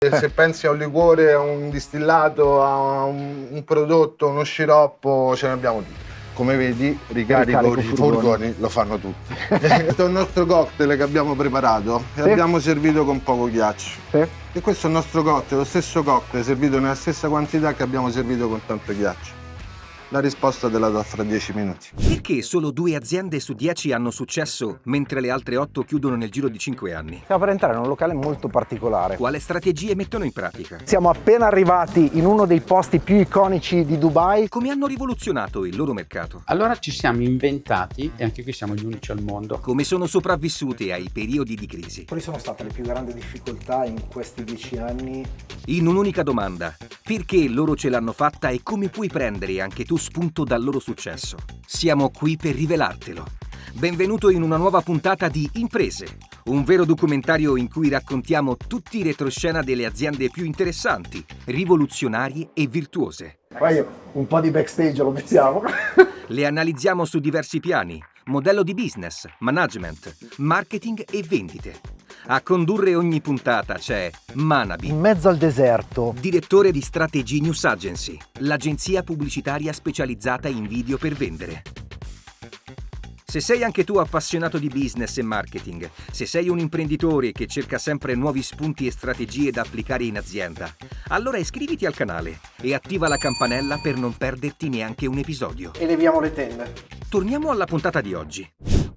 Se pensi a un liquore, a un distillato, a un prodotto, uno sciroppo, ce ne abbiamo tutti. Come vedi, ricarico i furgoni lo fanno tutti. Questo è il nostro cocktail che abbiamo preparato e abbiamo servito con poco ghiaccio. E questo è il nostro cocktail, lo stesso cocktail servito nella stessa quantità che abbiamo servito con tanto ghiaccio. La risposta te la do fra 10 minuti. Perché solo 2 aziende su 10 hanno successo, mentre le altre 8 chiudono nel giro di 5 anni? Stiamo per entrare in un locale molto particolare. Quale strategie mettono in pratica? Siamo appena arrivati in uno dei posti più iconici di Dubai. Come hanno rivoluzionato il loro mercato? Allora ci siamo inventati, e anche qui siamo gli unici al mondo, Come sono sopravvissute ai periodi di crisi? Quali sono state le più grandi difficoltà in questi 10 anni? In un'unica domanda: perché loro ce l'hanno fatta e come puoi prendere anche tu spunto dal loro successo? Siamo qui per rivelartelo. Benvenuto in una nuova puntata di Imprese, un vero documentario in cui raccontiamo tutti i retroscena delle aziende più interessanti, rivoluzionarie e virtuose. Poi un po' di backstage lo mettiamo. Le analizziamo su diversi piani: modello di business, management, marketing e vendite. A condurre ogni puntata c'è Manabi, In mezzo al deserto. direttore di Strategy News Agency, l'agenzia pubblicitaria specializzata in video per vendere. Se sei anche tu appassionato di business e marketing, se sei un imprenditore che cerca sempre nuovi spunti e strategie da applicare in azienda, allora iscriviti al canale e attiva la campanella per non perderti neanche un episodio. Eleviamo le tende. Torniamo alla puntata di oggi.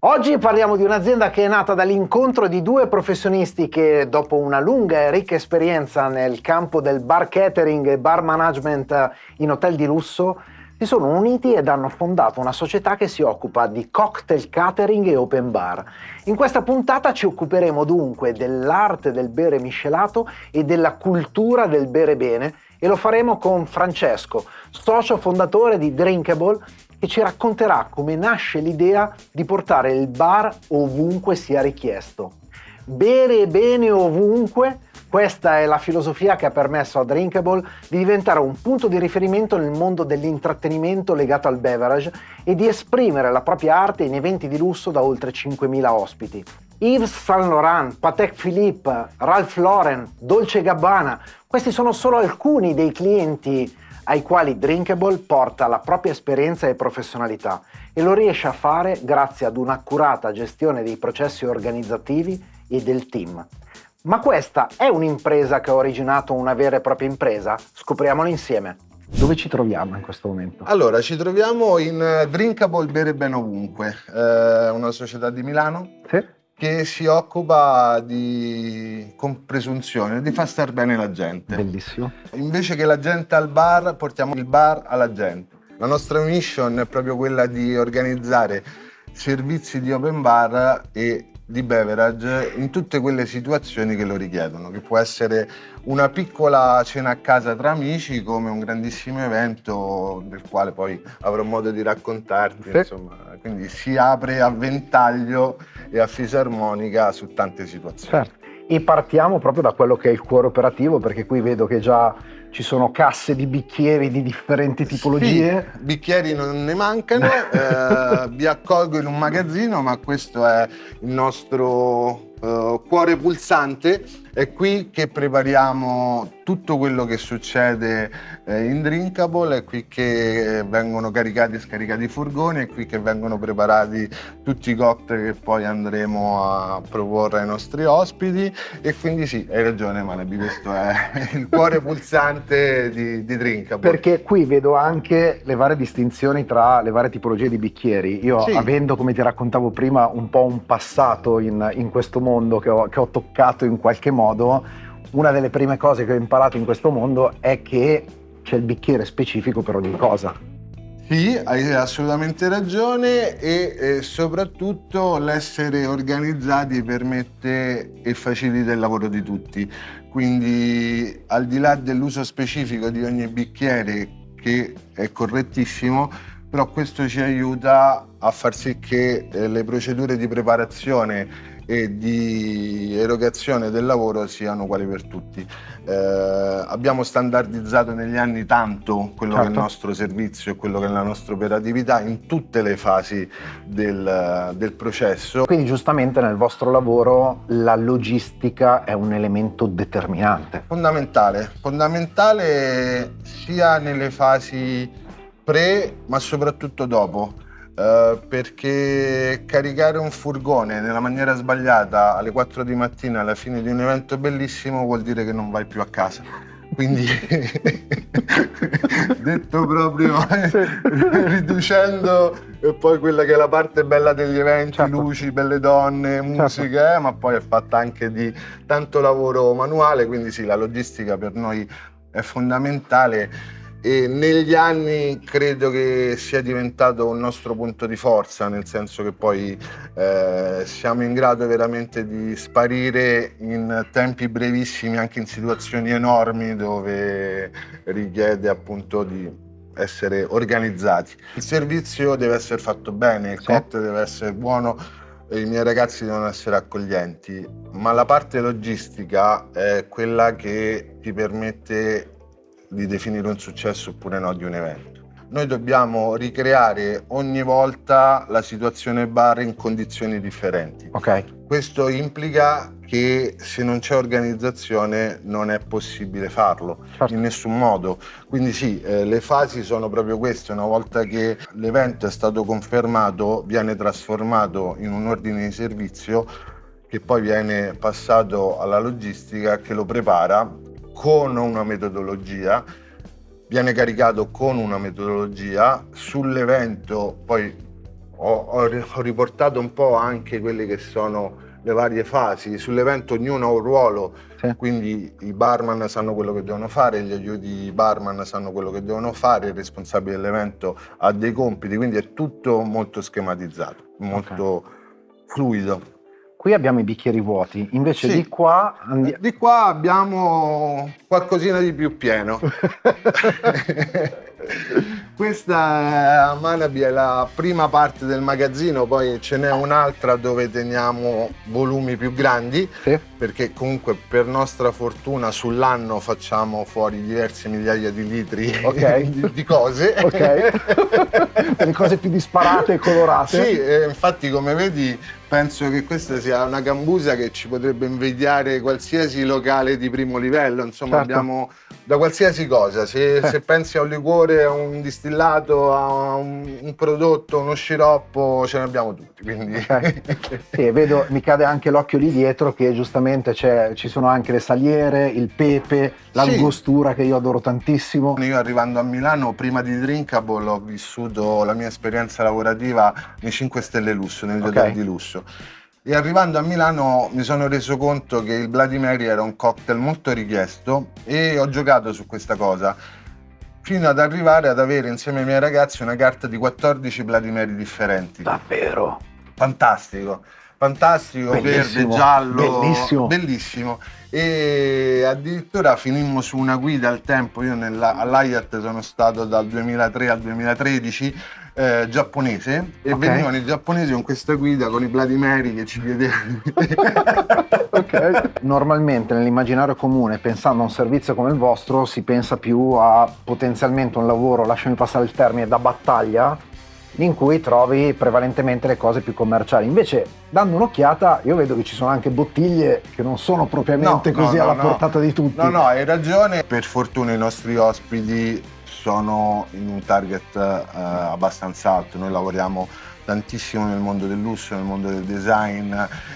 Oggi parliamo di un'azienda che è nata dall'incontro di due professionisti che, dopo una lunga e ricca esperienza nel campo del bar catering e bar management in hotel di lusso, si sono uniti ed hanno fondato una società che si occupa di cocktail catering e open bar. In questa puntata ci occuperemo dunque dell'arte del bere miscelato e della cultura del bere bene, e lo faremo con Francesco, socio fondatore di Drinkable, che ci racconterà come nasce l'idea di portare il bar ovunque sia richiesto. Bere bene ovunque, questa è la filosofia che ha permesso a Drinkable di diventare un punto di riferimento nel mondo dell'intrattenimento legato al beverage e di esprimere la propria arte in eventi di lusso da oltre 5.000 ospiti. Yves Saint Laurent, Patek Philippe, Ralph Lauren, Dolce Gabbana, questi sono solo alcuni dei clienti ai quali Drinkable porta la propria esperienza e professionalità, e lo riesce a fare grazie ad un'accurata gestione dei processi organizzativi e del team. Ma questa è un'impresa che ha originato una vera e propria impresa? Scopriamolo insieme. Dove ci troviamo in questo momento? Allora, ci troviamo in Drinkable Bere Bene Ovunque, una società di Milano che si occupa con presunzione, di far star bene la gente. Bellissimo. Invece che la gente al bar, portiamo il bar alla gente. La nostra mission è proprio quella di organizzare servizi di open bar e di beverage in tutte quelle situazioni che lo richiedono, che può essere una piccola cena a casa tra amici, come un grandissimo evento del quale poi avrò modo di raccontarti, insomma, quindi si apre a ventaglio e a fisarmonica su tante situazioni. Certo. E partiamo proprio da quello che è il cuore operativo, perché qui vedo che già ci sono casse di bicchieri di differenti tipologie. Sì, bicchieri non ne mancano, vi accolgo in un magazzino, ma questo è il nostro cuore pulsante. È qui che prepariamo tutto quello che succede in Drinkable, è qui che vengono caricati e scaricati i furgoni, è qui che vengono preparati tutti i cocktail che poi andremo a proporre ai nostri ospiti, e quindi sì, hai ragione Manabi, questo è il cuore pulsante di Drinkable. Perché qui vedo anche le varie distinzioni tra le varie tipologie di bicchieri. Io, Sì. avendo, come ti raccontavo prima, un po' un passato in questo mondo che ho toccato in qualche modo, una delle prime cose che ho imparato in questo mondo è che c'è il bicchiere specifico per ogni cosa. Sì, hai assolutamente ragione, e soprattutto l'essere organizzati permette e facilita il lavoro di tutti. Quindi, al di là dell'uso specifico di ogni bicchiere, che è correttissimo, però questo ci aiuta a far sì che le procedure di preparazione e di erogazione del lavoro siano uguali per tutti. Abbiamo standardizzato negli anni tanto quello che è il nostro servizio e quello che è la nostra operatività in tutte le fasi del processo. Quindi giustamente nel vostro lavoro la logistica è un elemento determinante. Fondamentale sia nelle fasi pre ma soprattutto dopo. Perché caricare un furgone nella maniera sbagliata alle 4 di mattina alla fine di un evento bellissimo vuol dire che non vai più a casa. Quindi detto proprio riducendo poi quella che è la parte bella degli eventi, certo, luci, belle donne, musica, certo, ma poi è fatta anche di tanto lavoro manuale, quindi sì, la logistica per noi è fondamentale. E negli anni credo che sia diventato un nostro punto di forza, nel senso che poi siamo in grado veramente di sparire in tempi brevissimi anche in situazioni enormi dove richiede appunto di essere organizzati. Il servizio deve essere fatto bene, il cocktail deve essere buono, i miei ragazzi devono essere accoglienti, ma la parte logistica è quella che ti permette di definire un successo oppure no di un evento. Noi dobbiamo ricreare ogni volta la situazione bar in condizioni differenti. Ok. Questo implica che se non c'è organizzazione non è possibile farlo, certo, in nessun modo. Quindi sì, le fasi sono proprio queste. Una volta che l'evento è stato confermato, viene trasformato in un ordine di servizio che poi viene passato alla logistica che lo prepara con una metodologia, viene caricato con una metodologia. Sull'evento poi ho riportato un po' anche quelle che sono le varie fasi. Sull'evento ognuno ha un ruolo, sì, quindi i barman sanno quello che devono fare, gli aiuti barman sanno quello che devono fare, il responsabile dell'evento ha dei compiti, quindi è tutto molto schematizzato, molto fluido. Qui abbiamo i bicchieri vuoti, invece sì, di qua abbiamo qualcosina di più pieno. Questa a Manabi è la prima parte del magazzino, poi ce n'è un'altra dove teniamo volumi più grandi, sì, perché comunque per nostra fortuna sull'anno facciamo fuori diverse migliaia di litri, okay, di cose. Ok. Le cose più disparate e colorate. Sì, infatti come vedi penso che questa sia una gambusa che ci potrebbe invidiare qualsiasi locale di primo livello, insomma, certo, abbiamo da qualsiasi cosa, se pensi a un liquore, a un distillato, a un prodotto, uno sciroppo, ce ne abbiamo tutti, quindi... Okay. Sì, vedo, mi cade anche l'occhio lì dietro che giustamente ci sono anche le saliere, il pepe, l'angostura, sì, che io adoro tantissimo. Io arrivando a Milano, prima di Drinkable, ho vissuto la mia esperienza lavorativa nei 5 Stelle Lusso, negli hotel di lusso. E arrivando a Milano mi sono reso conto che il Bloody Mary era un cocktail molto richiesto e ho giocato su questa cosa fino ad arrivare ad avere insieme ai miei ragazzi una carta di 14 Bloody Mary differenti. Davvero? Fantastico, bellissimo, verde, giallo, bellissimo. E addirittura finimmo su una guida al tempo, io all'Hyatt sono stato dal 2003 al 2013, giapponese, e venivano i giapponesi con questa guida con i Bloody Mary che ci chiedevano. Okay. Normalmente nell'immaginario comune, pensando a un servizio come il vostro, si pensa più a potenzialmente un lavoro, lasciami passare il termine, da battaglia, in cui trovi prevalentemente le cose più commerciali. Invece, dando un'occhiata, io vedo che ci sono anche bottiglie che non sono propriamente così alla portata di tutti. No, hai ragione. Per fortuna i nostri ospiti sono in un target abbastanza alto. Noi lavoriamo tantissimo nel mondo del lusso, nel mondo del design,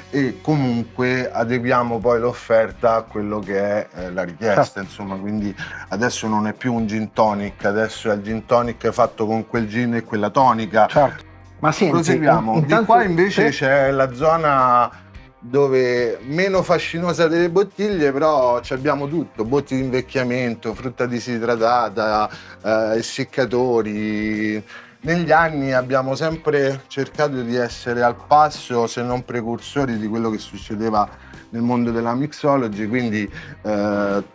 e comunque adeguiamo poi l'offerta a quello che è la richiesta, certo, insomma, quindi adesso non è più un gin tonic, adesso è il gin tonic fatto con quel gin e quella tonica. Certo. Ma senti, proseguiamo. Intanto, di qua invece c'è la zona dove meno fascinosa delle bottiglie, però abbiamo tutto, botti di invecchiamento, frutta disidratata, essiccatori. Negli anni abbiamo sempre cercato di essere al passo, se non precursori, di quello che succedeva nel mondo della mixology, quindi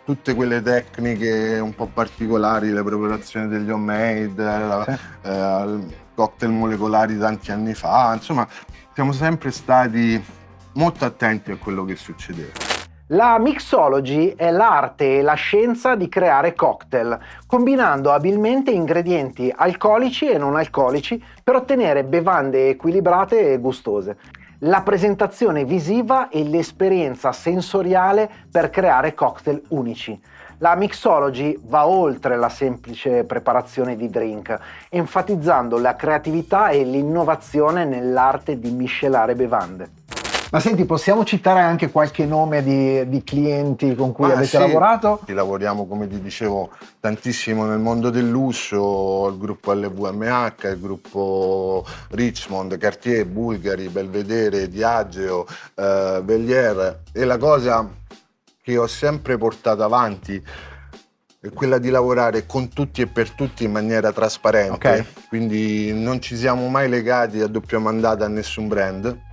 tutte quelle tecniche un po' particolari, le preparazioni degli homemade, cocktail molecolari tanti anni fa, insomma siamo sempre stati molto attenti a quello che succedeva. La mixology è l'arte e la scienza di creare cocktail, combinando abilmente ingredienti alcolici e non alcolici per ottenere bevande equilibrate e gustose. La presentazione visiva e l'esperienza sensoriale per creare cocktail unici. La mixology va oltre la semplice preparazione di drink, enfatizzando la creatività e l'innovazione nell'arte di miscelare bevande. Ma senti, possiamo citare anche qualche nome di clienti con cui avete lavorato? Lavoriamo, come ti dicevo, tantissimo nel mondo del lusso, il gruppo LVMH, il gruppo Richemont, Cartier, Bulgari, Belvedere, Diageo, Bellier, e la cosa che ho sempre portato avanti è quella di lavorare con tutti e per tutti in maniera trasparente. Okay. Quindi non ci siamo mai legati a doppio mandato a nessun brand,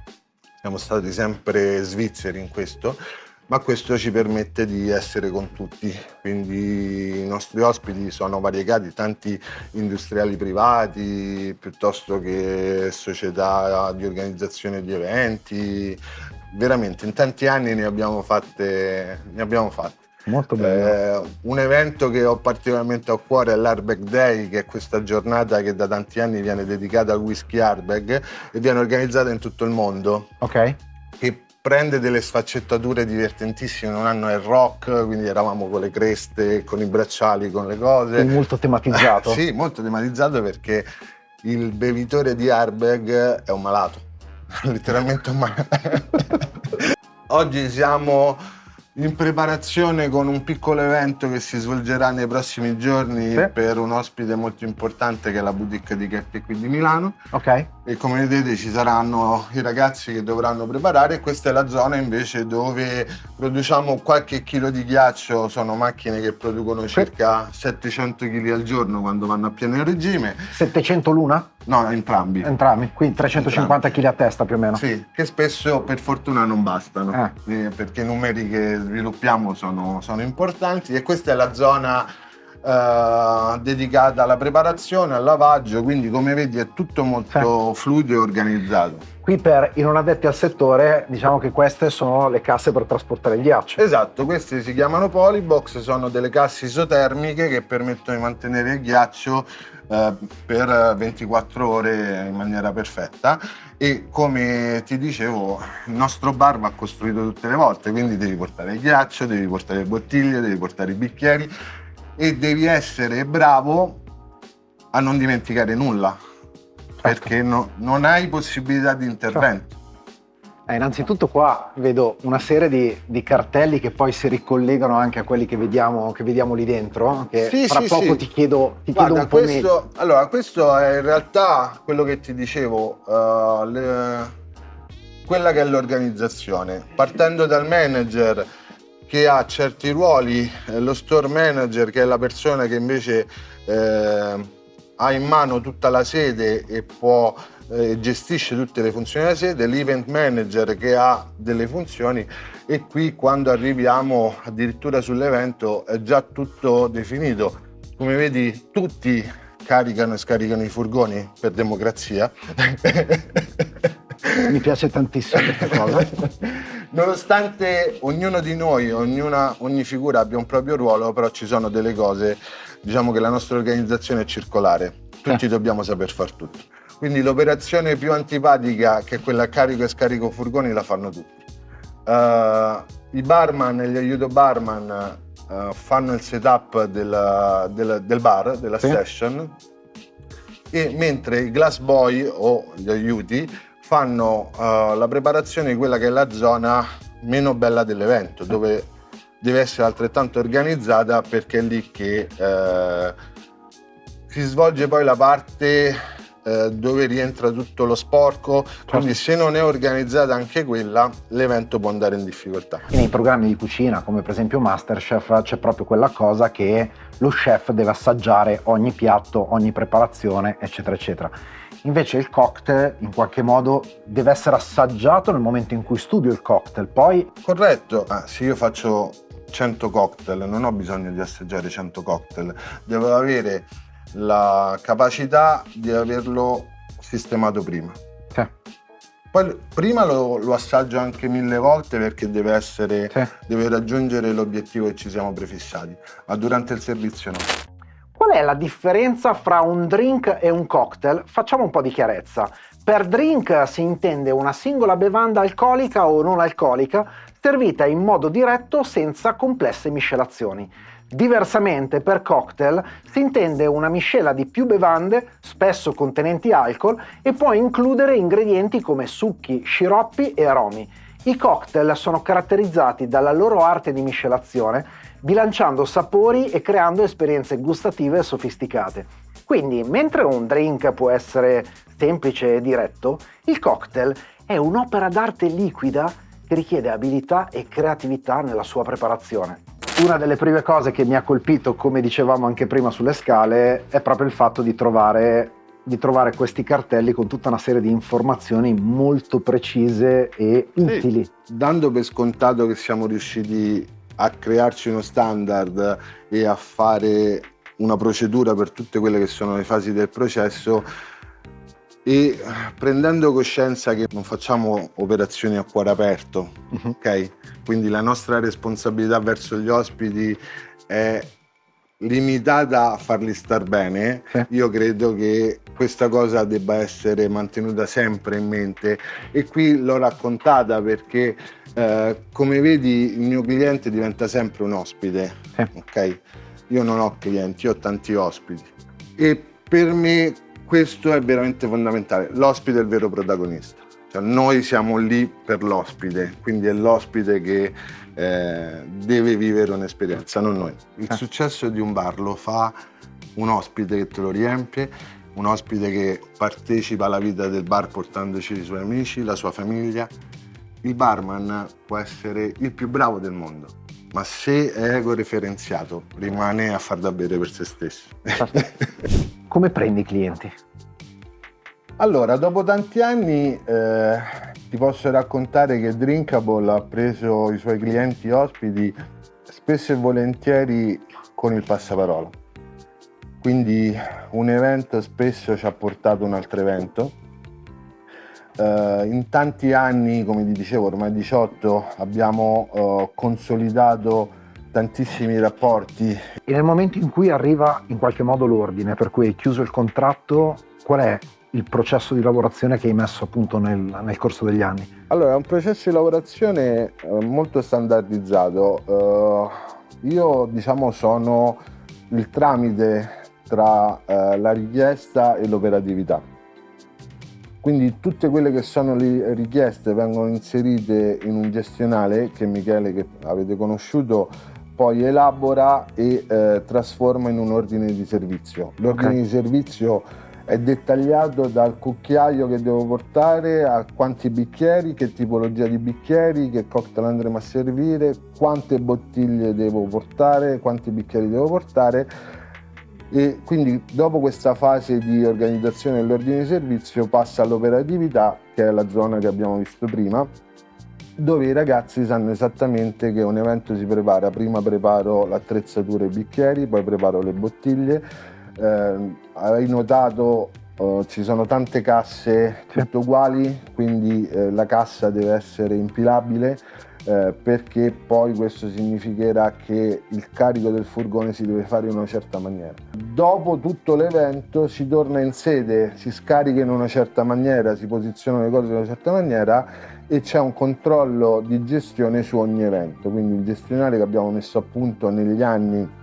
siamo stati sempre svizzeri in questo, ma questo ci permette di essere con tutti. Quindi i nostri ospiti sono variegati, tanti industriali privati piuttosto che società di organizzazione di eventi. Veramente in tanti anni ne abbiamo fatte. Molto bello. Un evento che ho particolarmente a cuore è l'Ardbeg Day, che è questa giornata che da tanti anni viene dedicata al whisky Ardbeg e viene organizzata in tutto il mondo. Ok. Che prende delle sfaccettature divertentissime. Un anno è il rock, quindi eravamo con le creste, con i bracciali, con le cose. Quindi molto tematizzato. Sì, molto tematizzato, perché il bevitore di Ardbeg è un malato, letteralmente un malato. Oggi siamo in preparazione con un piccolo evento che si svolgerà nei prossimi giorni per un ospite molto importante che è la boutique di Cheppe qui di Milano. Ok. E come vedete ci saranno i ragazzi che dovranno preparare. Questa è la zona invece dove produciamo qualche chilo di ghiaccio. Sono macchine che producono circa 700 kg al giorno quando vanno a pieno regime. 700 l'una? No, entrambi. Entrambi, quindi 350 kg a testa più o meno. Sì, che spesso per fortuna non bastano, perché i numeri che sviluppiamo sono importanti, e questa è la zona dedicata alla preparazione, al lavaggio, quindi come vedi è tutto molto fluido e organizzato. Qui per i non addetti al settore diciamo che queste sono le casse per trasportare il ghiaccio. Esatto, queste si chiamano polybox, sono delle casse isotermiche che permettono di mantenere il ghiaccio per 24 ore in maniera perfetta, e come ti dicevo il nostro bar va costruito tutte le volte, quindi devi portare il ghiaccio, devi portare le bottiglie, devi portare i bicchieri e devi essere bravo a non dimenticare nulla, perché non hai possibilità di intervento. Innanzitutto qua vedo una serie di cartelli che poi si ricollegano anche a quelli che vediamo lì dentro, che fra poco ti chiedo Guarda, un po' meglio. Allora, questo è in realtà quello che ti dicevo, quella che è l'organizzazione, partendo dal manager che ha certi ruoli, lo store manager che è la persona che invece ha in mano tutta la sede e gestisce tutte le funzioni della sede, l'event manager che ha delle funzioni, e qui quando arriviamo addirittura sull'evento è già tutto definito. Come vedi tutti caricano e scaricano i furgoni per democrazia. Mi piace tantissimo questa cosa. Nonostante ognuno di noi, ogni figura abbia un proprio ruolo, però ci sono delle cose, diciamo che la nostra organizzazione è circolare, tutti dobbiamo saper far tutto. Quindi l'operazione più antipatica, che è quella carico e scarico furgoni, la fanno tutti. I barman e gli aiuto barman fanno il setup del bar, della session, e mentre i glass boy o gli aiuti fanno la preparazione di quella che è la zona meno bella dell'evento, dove deve essere altrettanto organizzata, perché è lì che si svolge poi la parte dove rientra tutto lo sporco, quindi se non è organizzata anche quella, l'evento può andare in difficoltà. Nei programmi di cucina, come per esempio Masterchef, c'è proprio quella cosa che lo chef deve assaggiare ogni piatto, ogni preparazione, eccetera, eccetera. Invece il cocktail in qualche modo deve essere assaggiato nel momento in cui studio il cocktail, poi... Corretto, se io faccio 100 cocktail non ho bisogno di assaggiare 100 cocktail, devo avere la capacità di averlo sistemato prima. Poi prima lo assaggio anche 1000 volte perché deve raggiungere l'obiettivo che ci siamo prefissati, ma durante il servizio no. Qual è la differenza fra un drink e un cocktail? Facciamo un po' di chiarezza. Per drink si intende una singola bevanda alcolica o non alcolica servita in modo diretto senza complesse miscelazioni. Diversamente, per cocktail si intende una miscela di più bevande, spesso contenenti alcol, e può includere ingredienti come succhi, sciroppi e aromi. I cocktail sono caratterizzati dalla loro arte di miscelazione, bilanciando sapori e creando esperienze gustative sofisticate. Quindi, mentre un drink può essere semplice e diretto, il cocktail è un'opera d'arte liquida che richiede abilità e creatività nella sua preparazione. Una delle prime cose che mi ha colpito, come dicevamo anche prima sulle scale, è proprio il fatto di trovare questi cartelli con tutta una serie di informazioni molto precise e utili. Sì, dando per scontato che siamo riusciti a crearci uno standard e a fare una procedura per tutte quelle che sono le fasi del processo, e prendendo coscienza che non facciamo operazioni a cuore aperto, ok? Quindi la nostra responsabilità verso gli ospiti è limitata a farli star bene. Io credo che questa cosa debba essere mantenuta sempre in mente, e qui l'ho raccontata perché come vedi il mio cliente diventa sempre un ospite, ok? Io non ho clienti, io ho tanti ospiti, e per me questo è veramente fondamentale. L'ospite è il vero protagonista, cioè noi siamo lì per l'ospite, quindi è l'ospite che deve vivere un'esperienza, non noi. Il successo di un bar lo fa un ospite che te lo riempie, un ospite che partecipa alla vita del bar portandoci i suoi amici, la sua famiglia. Il barman può essere il più bravo del mondo, ma se è ecoreferenziato rimane a far da bere per se stesso. Come prendi i clienti? Allora, dopo tanti anni ti posso raccontare che Drinkable ha preso i suoi clienti ospiti spesso e volentieri con il passaparola. Quindi un evento spesso ci ha portato un altro evento. In tanti anni, come ti dicevo, ormai 18, abbiamo consolidato tantissimi rapporti. E nel momento in cui arriva in qualche modo l'ordine, per cui hai chiuso il contratto, qual è il processo di lavorazione che hai messo appunto nel corso degli anni? Allora, è un processo di lavorazione molto standardizzato. Io sono il tramite tra la richiesta e l'operatività. Quindi tutte quelle che sono le richieste vengono inserite in un gestionale che Michele, che avete conosciuto, poi elabora e trasforma in un ordine di servizio. L'ordine di servizio è dettagliato dal cucchiaio che devo portare, a quanti bicchieri, che tipologia di bicchieri, che cocktail andremo a servire, quante bottiglie devo portare, quanti bicchieri devo portare. E quindi dopo questa fase di organizzazione dell'ordine di servizio passa all'operatività, che è la zona che abbiamo visto prima, dove i ragazzi sanno esattamente che un evento si prepara. Prima preparo l'attrezzatura e i bicchieri, poi preparo le bottiglie. Hai notato ci sono tante casse tutte uguali, quindi la cassa deve essere impilabile, perché poi questo significherà che il carico del furgone si deve fare in una certa maniera. Dopo tutto l'evento si torna in sede, si scarica in una certa maniera, si posizionano le cose in una certa maniera e c'è un controllo di gestione su ogni evento. Quindi il gestionale che abbiamo messo a punto negli anni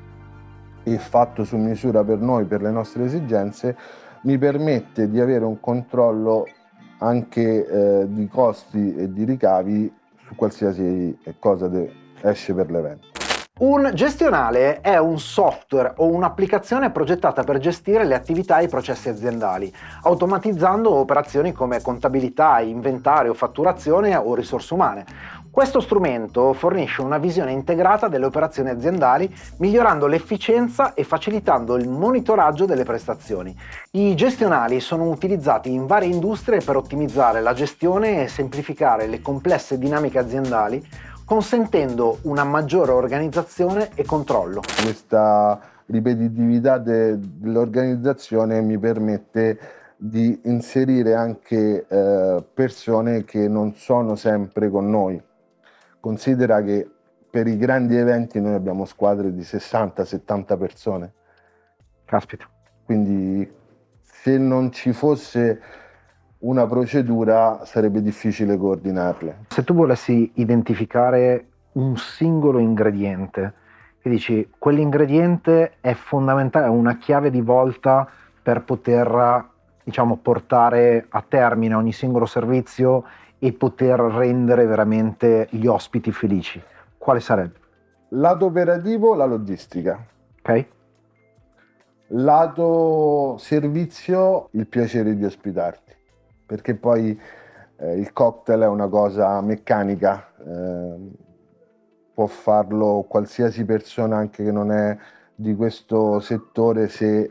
e fatto su misura per noi, per le nostre esigenze, mi permette di avere un controllo anche di costi e di ricavi su qualsiasi cosa esce per l'evento. Un gestionale è un software o un'applicazione progettata per gestire le attività e i processi aziendali, automatizzando operazioni come contabilità, inventario, fatturazione o risorse umane. Questo strumento fornisce una visione integrata delle operazioni aziendali, migliorando l'efficienza e facilitando il monitoraggio delle prestazioni. I gestionali sono utilizzati in varie industrie per ottimizzare la gestione e semplificare le complesse dinamiche aziendali, consentendo una maggiore organizzazione e controllo. Questa ripetitività dell'organizzazione mi permette di inserire anche persone che non sono sempre con noi. Considera che per i grandi eventi noi abbiamo squadre di 60-70 persone. Caspita. Quindi se non ci fosse una procedura sarebbe difficile coordinarle. Se tu volessi identificare un singolo ingrediente, che dici quell'ingrediente è fondamentale, è una chiave di volta per poter, diciamo, portare a termine ogni singolo servizio e poter rendere veramente gli ospiti felici, quale sarebbe? Lato operativo, la logistica. Ok? Lato servizio, il piacere di ospitarti, perché poi il cocktail è una cosa meccanica, può farlo qualsiasi persona anche che non è di questo settore, se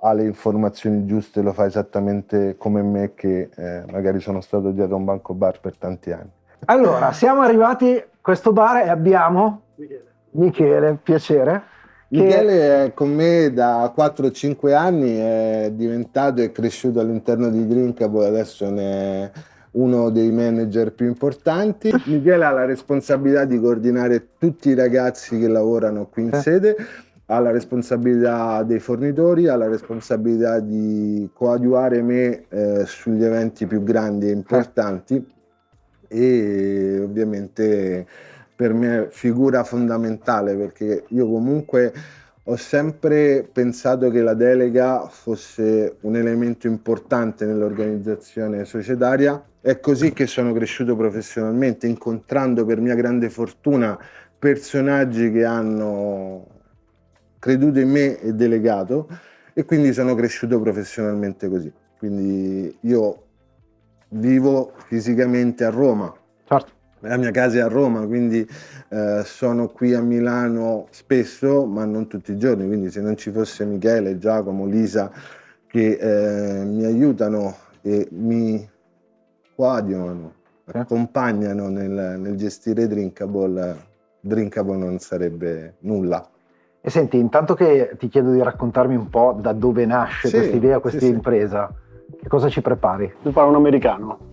ha le informazioni giuste lo fa esattamente come me che magari sono stato dietro un banco bar per tanti anni. Allora, siamo arrivati a questo bar e abbiamo Michele, piacere. Michele è con me da 4-5 anni, è diventato e cresciuto all'interno di Drinkable, adesso ne è uno dei manager più importanti. Michele ha la responsabilità di coordinare tutti i ragazzi che lavorano qui in sede, ha la responsabilità dei fornitori, ha la responsabilità di coadiuvare me sugli eventi più grandi e importanti e ovviamente per me è figura fondamentale, perché io comunque ho sempre pensato che la delega fosse un elemento importante nell'organizzazione societaria. È così che sono cresciuto professionalmente, incontrando per mia grande fortuna personaggi che hanno creduto in me e delegato, e quindi sono cresciuto professionalmente così. Quindi io vivo fisicamente a Roma. Certo. La mia casa è a Roma, quindi sono qui a Milano spesso, ma non tutti i giorni, quindi se non ci fosse Michele, Giacomo, Lisa che mi aiutano e mi coadiuvano, accompagnano nel gestire Drinkable non sarebbe nulla. E senti, intanto che ti chiedo di raccontarmi un po' da dove nasce questa idea, questa impresa, che cosa ci prepari? Preparo un americano.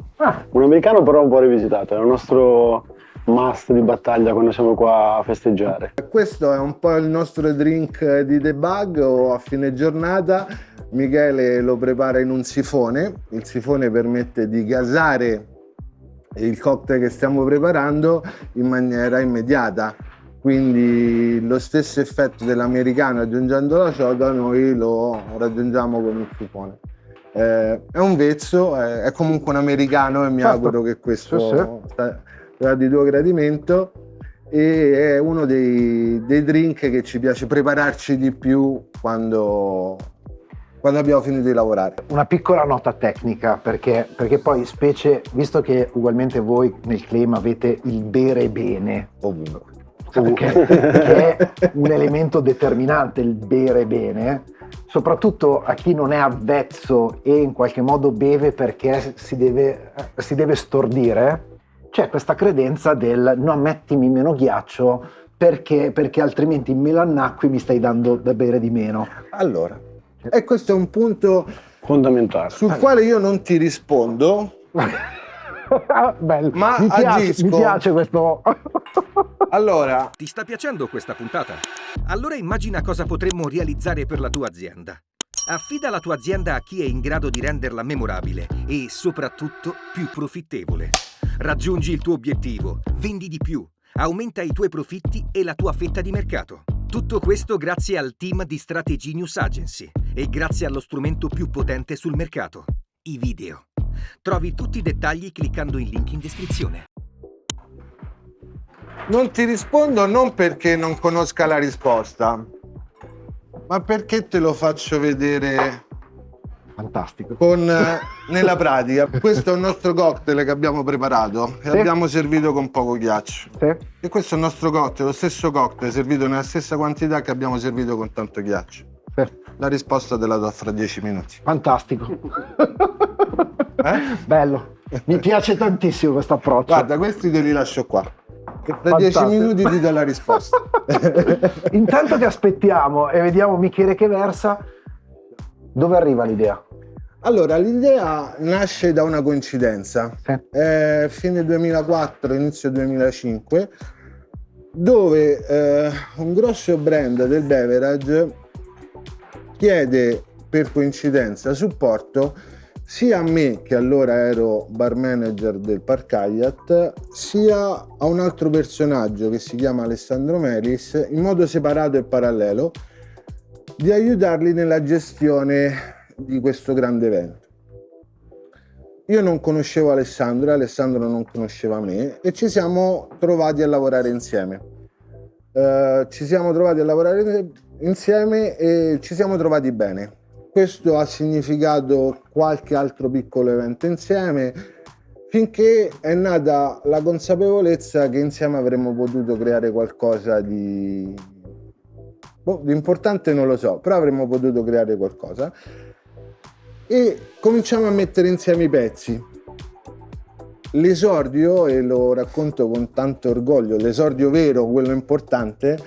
Un americano però un po' rivisitato, è il nostro must di battaglia quando siamo qua a festeggiare. Questo è un po' il nostro drink di debug o a fine giornata. Michele lo prepara in un sifone, il sifone permette di gasare il cocktail che stiamo preparando in maniera immediata, quindi lo stesso effetto dell'americano aggiungendo la soda noi lo raggiungiamo con il sifone. È un vezzo, è comunque un americano e mi auguro che questo sia di tuo gradimento, e è uno dei drink che ci piace prepararci di più quando abbiamo finito di lavorare. Una piccola nota tecnica, perché poi specie, visto che ugualmente voi nel claim avete il bere bene, Ovunque. che è un elemento determinante, il bere bene, soprattutto a chi non è avvezzo e in qualche modo beve perché si deve stordire, c'è questa credenza del no, mettimi meno ghiaccio perché altrimenti me lo annacqui, mi stai dando da bere di meno. Allora, e questo è un punto Fondamentale. sul quale io non ti rispondo, Bello. ma mi agisco. piace questo. Allora, Ti sta piacendo questa puntata? Allora immagina cosa potremmo realizzare per la tua azienda. Affida la tua azienda a chi è in grado di renderla memorabile e, soprattutto, più profittevole. Raggiungi il tuo obiettivo, vendi di più, aumenta i tuoi profitti e la tua fetta di mercato. Tutto questo grazie al team di Strategy News Agency e grazie allo strumento più potente sul mercato, i video. Trovi tutti i dettagli cliccando il link in descrizione. non ti rispondo non perché non conosca la risposta, ma perché te lo faccio vedere Fantastico. nella pratica. Questo è un nostro cocktail che abbiamo preparato e abbiamo servito con poco ghiaccio. Sì. E questo è il nostro cocktail, lo stesso cocktail servito nella stessa quantità che abbiamo servito con tanto ghiaccio. Sì. La risposta te la do fra 10 minuti. Fantastico. Bello. Mi piace tantissimo questo approccio. Guarda, questi te li lascio qua. Che fra 10 Fantastico. minuti ti do la risposta. Intanto che aspettiamo e vediamo Michele che versa, dove arriva l'idea? Allora, l'idea nasce da una coincidenza. Sì. Fine 2004, inizio 2005, dove un grosso brand del beverage chiede per coincidenza supporto sia a me, che allora ero bar manager del Park Hyatt, sia a un altro personaggio che si chiama Alessandro Melis, in modo separato e parallelo, di aiutarli nella gestione di questo grande evento. Io non conoscevo Alessandro, Alessandro non conosceva me e ci siamo trovati a lavorare insieme. E ci siamo trovati bene. Questo ha significato qualche altro piccolo evento insieme, finché è nata la consapevolezza che insieme avremmo potuto creare qualcosa di importante, non lo so, però avremmo potuto creare qualcosa. E cominciamo a mettere insieme i pezzi. L'esordio, e lo racconto con tanto orgoglio, l'esordio vero, quello importante,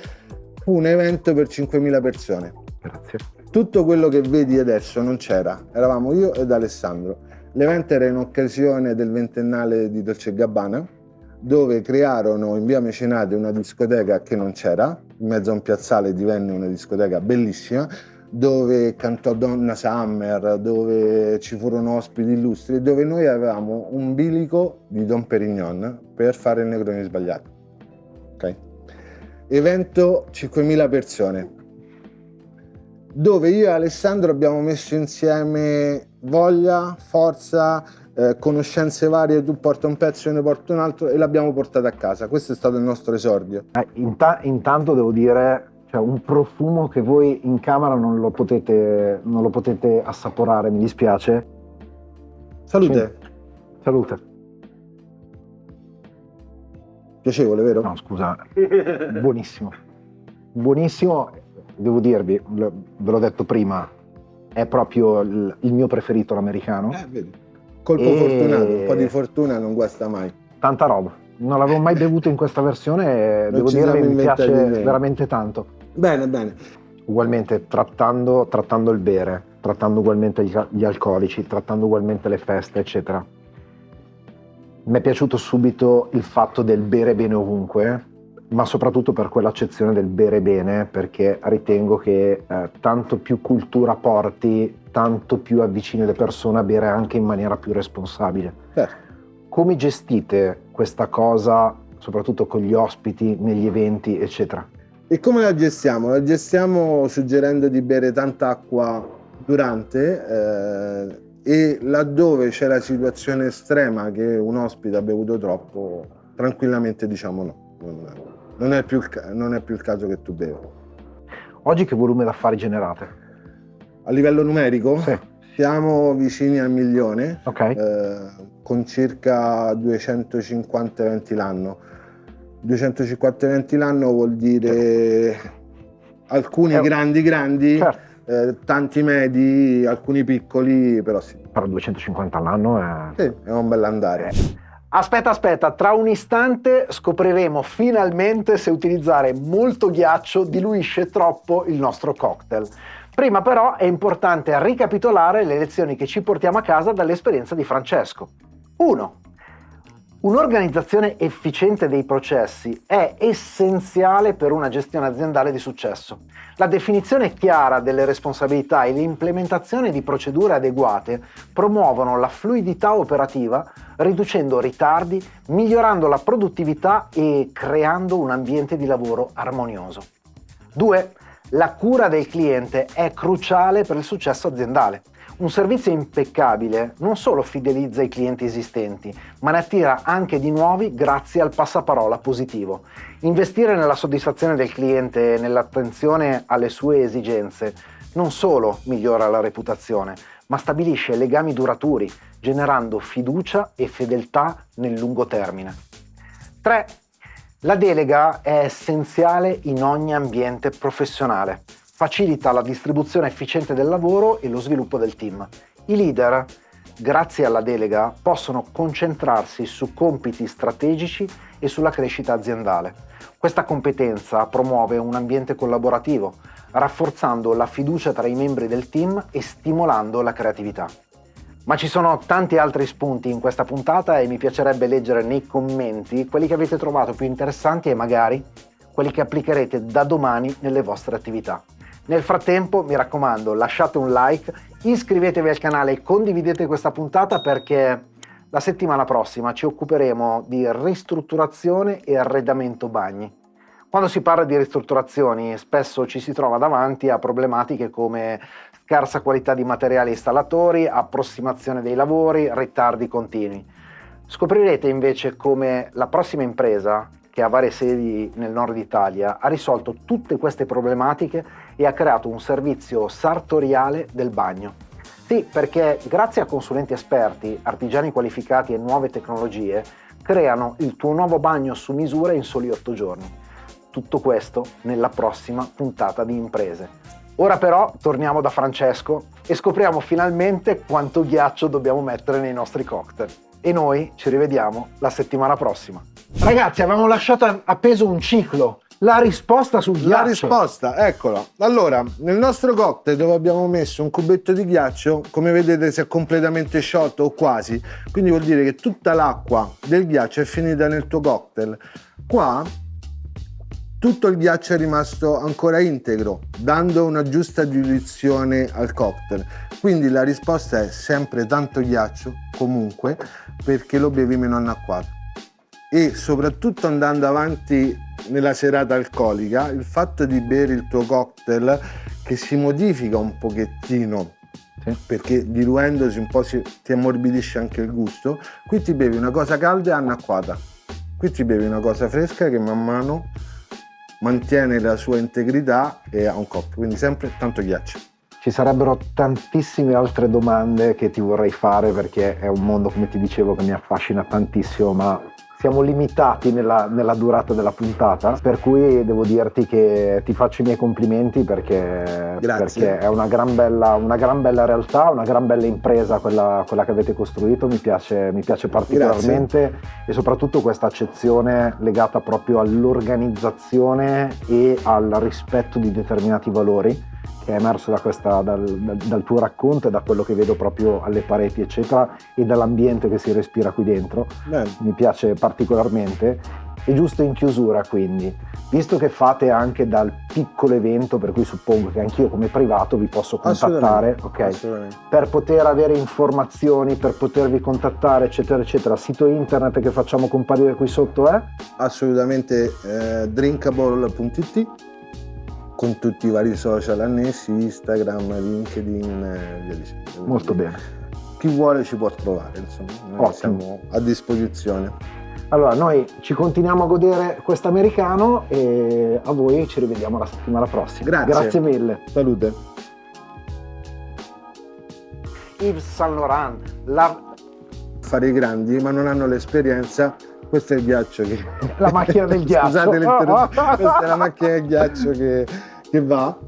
fu un evento per 5.000 persone. Grazie. Tutto quello che vedi adesso non c'era, eravamo io ed Alessandro. L'evento era in occasione del 20ennale di Dolce & Gabbana, dove crearono in via Mecenate una discoteca che non c'era, in mezzo a un piazzale divenne una discoteca bellissima, dove cantò Donna Summer, dove ci furono ospiti illustri, dove noi avevamo un bilico di Dom Perignon per fare il Negroni Sbagliato. Ok? Evento 5.000 persone, dove io e Alessandro abbiamo messo insieme voglia, forza, conoscenze varie, tu porta un pezzo, io ne porto un altro, e l'abbiamo portato a casa. Questo è stato il nostro esordio. Intanto devo dire, cioè, un profumo che voi in camera non lo potete assaporare, mi dispiace. Salute. Sì. Salute. Piacevole, vero? No, scusa, buonissimo. Buonissimo, devo dirvi, ve l'ho detto prima, è proprio il mio preferito, l'americano. Vedi. Colpo fortunato, un po' di fortuna non guasta mai. Tanta roba. Non l'avevo mai bevuto in questa versione e devo dire che mi piace veramente tanto. Bene. Ugualmente trattando il bere, trattando ugualmente gli alcolici, trattando ugualmente le feste, eccetera. Mi è piaciuto subito il fatto del bere bene ovunque, ma soprattutto per quell'accezione del bere bene, perché ritengo che tanto più cultura porti, tanto più avvicini le persone a bere anche in maniera più responsabile. Come gestite questa cosa, soprattutto con gli ospiti, negli eventi, eccetera? E come la gestiamo? La gestiamo suggerendo di bere tanta acqua durante, e laddove c'è la situazione estrema che un ospite ha bevuto troppo, tranquillamente diciamo no. Non è più il caso che tu beva. Oggi che volume d'affari generate? A livello numerico? Sì. Siamo vicini al 1.000.000, Ok. con circa 250 eventi l'anno. 250 eventi l'anno vuol dire alcuni grandi, certo. Tanti medi, alcuni piccoli, però sì. Però 250 all'anno è... Sì, è un bell'andare. Aspetta, tra un istante scopriremo finalmente se utilizzare molto ghiaccio diluisce troppo il nostro cocktail. Prima però è importante ricapitolare le lezioni che ci portiamo a casa dall'esperienza di Francesco. 1. Un'organizzazione efficiente dei processi è essenziale per una gestione aziendale di successo. La definizione chiara delle responsabilità e l'implementazione di procedure adeguate promuovono la fluidità operativa, riducendo ritardi, migliorando la produttività e creando un ambiente di lavoro armonioso. 2. La cura del cliente è cruciale per il successo aziendale. Un servizio impeccabile non solo fidelizza i clienti esistenti, ma ne attira anche di nuovi grazie al passaparola positivo. Investire nella soddisfazione del cliente e nell'attenzione alle sue esigenze non solo migliora la reputazione, ma stabilisce legami duraturi, generando fiducia e fedeltà nel lungo termine. 3. La delega è essenziale in ogni ambiente professionale. Facilita la distribuzione efficiente del lavoro e lo sviluppo del team. I leader, grazie alla delega, possono concentrarsi su compiti strategici e sulla crescita aziendale. Questa competenza promuove un ambiente collaborativo, rafforzando la fiducia tra i membri del team e stimolando la creatività. Ma ci sono tanti altri spunti in questa puntata e mi piacerebbe leggere nei commenti quelli che avete trovato più interessanti e magari quelli che applicherete da domani nelle vostre attività. Nel frattempo, mi raccomando, lasciate un like, iscrivetevi al canale e condividete questa puntata perché la settimana prossima ci occuperemo di ristrutturazione e arredamento bagni. Quando si parla di ristrutturazioni spesso ci si trova davanti a problematiche come scarsa qualità di materiali installatori, approssimazione dei lavori, ritardi continui. Scoprirete invece come la prossima impresa, che ha varie sedi nel nord Italia, ha risolto tutte queste problematiche e ha creato un servizio sartoriale del bagno. Sì, perché grazie a consulenti esperti, artigiani qualificati e nuove tecnologie, creano il tuo nuovo bagno su misura in soli 8 giorni. Tutto questo nella prossima puntata di Imprese. Ora però torniamo da Francesco e scopriamo finalmente quanto ghiaccio dobbiamo mettere nei nostri cocktail. E noi ci rivediamo la settimana prossima. Ragazzi, avevamo lasciato appeso un ciclo. La risposta sul ghiaccio. La risposta, eccola. Allora, nel nostro cocktail dove abbiamo messo un cubetto di ghiaccio, come vedete si è completamente sciolto o quasi, quindi vuol dire che tutta l'acqua del ghiaccio è finita nel tuo cocktail. Qua tutto il ghiaccio è rimasto ancora integro, dando una giusta diluizione al cocktail. Quindi la risposta è sempre tanto ghiaccio, comunque, perché lo bevi meno annacquato. E soprattutto andando avanti nella serata alcolica, il fatto di bere il tuo cocktail che si modifica un pochettino, perché diluendosi un po' ti ammorbidisce anche il gusto, qui ti bevi una cosa calda e annacquata, qui ti bevi una cosa fresca che man mano mantiene la sua integrità e ha un coppo, quindi sempre tanto ghiaccio. Ci sarebbero tantissime altre domande che ti vorrei fare perché è un mondo, come ti dicevo, che mi affascina tantissimo, ma siamo limitati nella durata della puntata, per cui devo dirti che ti faccio i miei complimenti perché è una gran bella realtà, una gran bella impresa quella che avete costruito, mi piace particolarmente. Grazie. E soprattutto questa accezione legata proprio all'organizzazione e al rispetto di determinati valori che è emerso dal tuo racconto e da quello che vedo proprio alle pareti eccetera e dall'ambiente che si respira qui dentro. Mi piace particolarmente. E giusto in chiusura, quindi, visto che fate anche dal piccolo evento, per cui suppongo che anch'io come privato vi posso contattare, ok? Per poter avere informazioni, per potervi contattare eccetera eccetera, sito internet che facciamo comparire qui sotto è? Assolutamente drinkable.it, con tutti i vari social annessi, Instagram, LinkedIn, via dicendo. Molto bene. Chi vuole ci può trovare, insomma, noi siamo a disposizione. Allora, noi ci continuiamo a godere quest'americano e a voi ci rivediamo la settimana prossima. Grazie mille. Salute. Yves Saint Laurent, fare i grandi, ma non hanno l'esperienza. Questo è il ghiaccio che... La macchina del ghiaccio. Scusate l'interruzione, questa è la macchina del ghiaccio che va